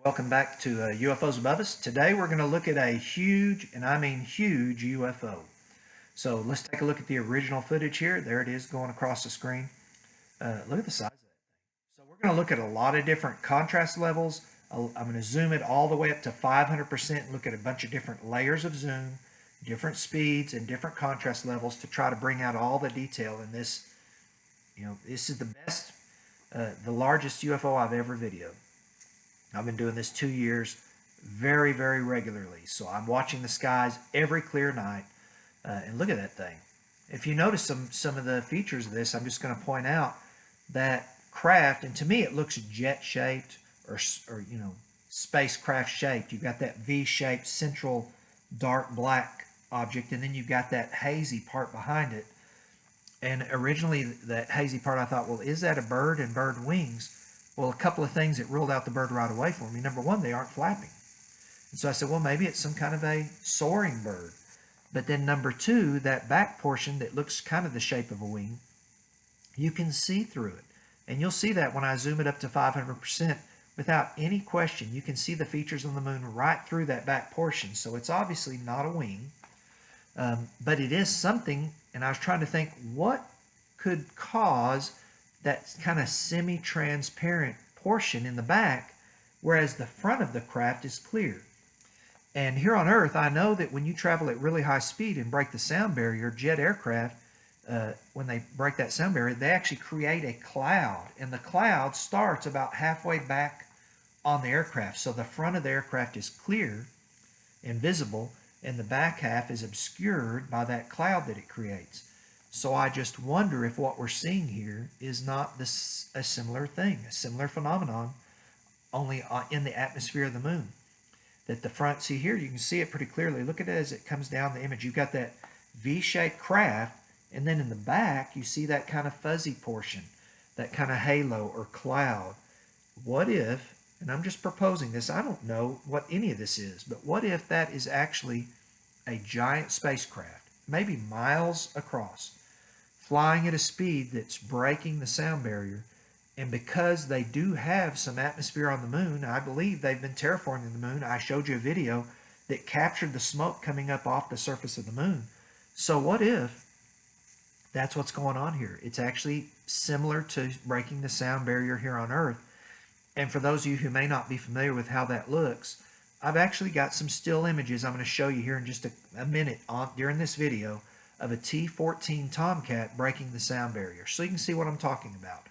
Welcome back to UFOs Above Us. Today we're going to look at a huge, and I mean huge, UFO. So let's take a look at the original footage here. There it is going across the screen. Look at the size of it. So we're going to look at a lot of different contrast levels. I'm going to zoom it all the way up to 500% and look at a bunch of different layers of zoom, different speeds, and different contrast levels to try to bring out all the detail in this. This is the best, the largest UFO I've ever videoed. I've been doing this 2 years very, very regularly. So I'm watching the skies every clear night. And look at that thing. If you notice some of the features of this, I'm just going to point out that craft, and to me it looks jet-shaped or spacecraft shaped. You've got that V-shaped central dark black object, and then you've got that hazy part behind it. And originally that hazy part I thought, well, is that a bird and bird wings? Well, a couple of things that ruled out the bird right away for me. Number one, they aren't flapping. And so I said, well, maybe it's some kind of a soaring bird. But then number two, that back portion that looks kind of the shape of a wing, you can see through it. And you'll see that when I zoom it up to 500% without any question. You can see the features on the moon right through that back portion. So it's obviously not a wing, but it is something. And I was trying to think what could cause that kind of semi-transparent portion in the back, whereas the front of the craft is clear. And here on Earth, I know that when you travel at really high speed and break the sound barrier, jet aircraft, when they break that sound barrier, they actually create a cloud. And the cloud starts about halfway back on the aircraft. So the front of the aircraft is clear and visible, and the back half is obscured by that cloud that it creates. So I just wonder if what we're seeing here is not a similar thing, a similar phenomenon, only in the atmosphere of the moon. That the front, see here, you can see it pretty clearly. Look at it as it comes down the image. You've got that V-shaped craft, and then in the back, you see that kind of fuzzy portion, that kind of halo or cloud. What if, and I'm just proposing this, I don't know what any of this is, but what if that is actually a giant spacecraft, maybe miles across, flying at a speed that's breaking the sound barrier, and because they do have some atmosphere on the moon, I believe they've been terraforming the moon. I showed you a video that captured the smoke coming up off the surface of the moon. So what if that's what's going on here? It's actually similar to breaking the sound barrier here on Earth. And for those of you who may not be familiar with how that looks, I've actually got some still images I'm going to show you here in just a minute during this video of a T-14 Tomcat breaking the sound barrier, so you can see what I'm talking about.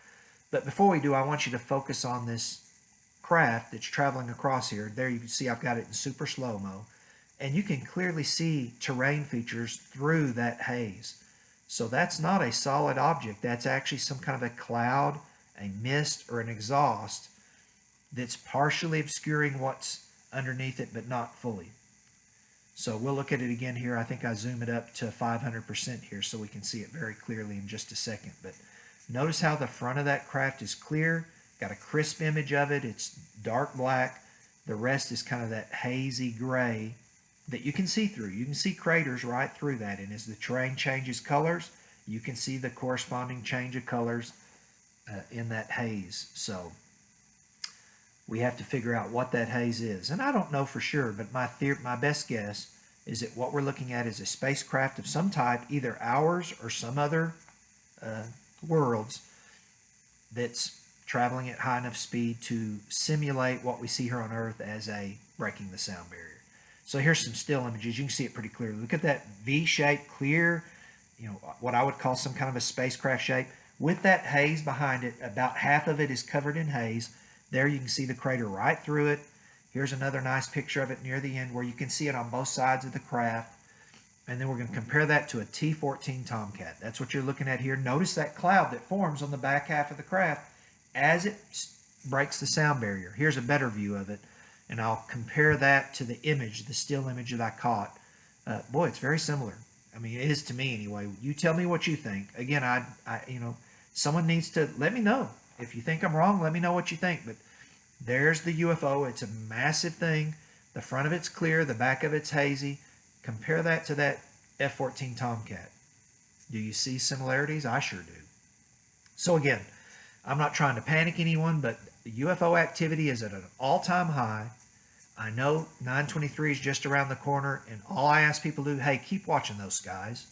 But before we do, I want you to focus on this craft that's traveling across here. There you can see I've got it in super slow-mo, and you can clearly see terrain features through that haze. So that's not a solid object. That's actually some kind of a cloud, a mist, or an exhaust that's partially obscuring what's underneath it, but not fully. So we'll look at it again here. I think I zoom it up to 500% here so we can see it very clearly in just a second. But notice how the front of that craft is clear. Got a crisp image of it. It's dark black. The rest is kind of that hazy gray that you can see through. You can see craters right through that. And as the terrain changes colors, you can see the corresponding change of colors in that haze. So we have to figure out what that haze is. And I don't know for sure, but my best guess is that what we're looking at is a spacecraft of some type, either ours or some other world's, that's traveling at high enough speed to simulate what we see here on Earth as a breaking the sound barrier. So here's some still images. You can see it pretty clearly. Look at that V-shaped, clear, what I would call some kind of a spacecraft shape. With that haze behind it, about half of it is covered in haze. There you can see the crater right through it. Here's another nice picture of it near the end where you can see it on both sides of the craft. And then we're going to compare that to a T-14 Tomcat. That's what you're looking at here. Notice that cloud that forms on the back half of the craft as it breaks the sound barrier. Here's a better view of it. And I'll compare that to the image, the still image that I caught. Boy, it's very similar. I mean, it is to me anyway. You tell me what you think. Again, someone needs to let me know. If you think I'm wrong, let me know what you think. But there's the UFO. It's a massive thing. The front of it's clear. The back of it's hazy. Compare that to that F-14 Tomcat. Do you see similarities? I sure do. So again, I'm not trying to panic anyone, but The UFO activity is at an all-time high. I know 923 is just around the corner, and all I ask people to do, hey, keep watching those skies.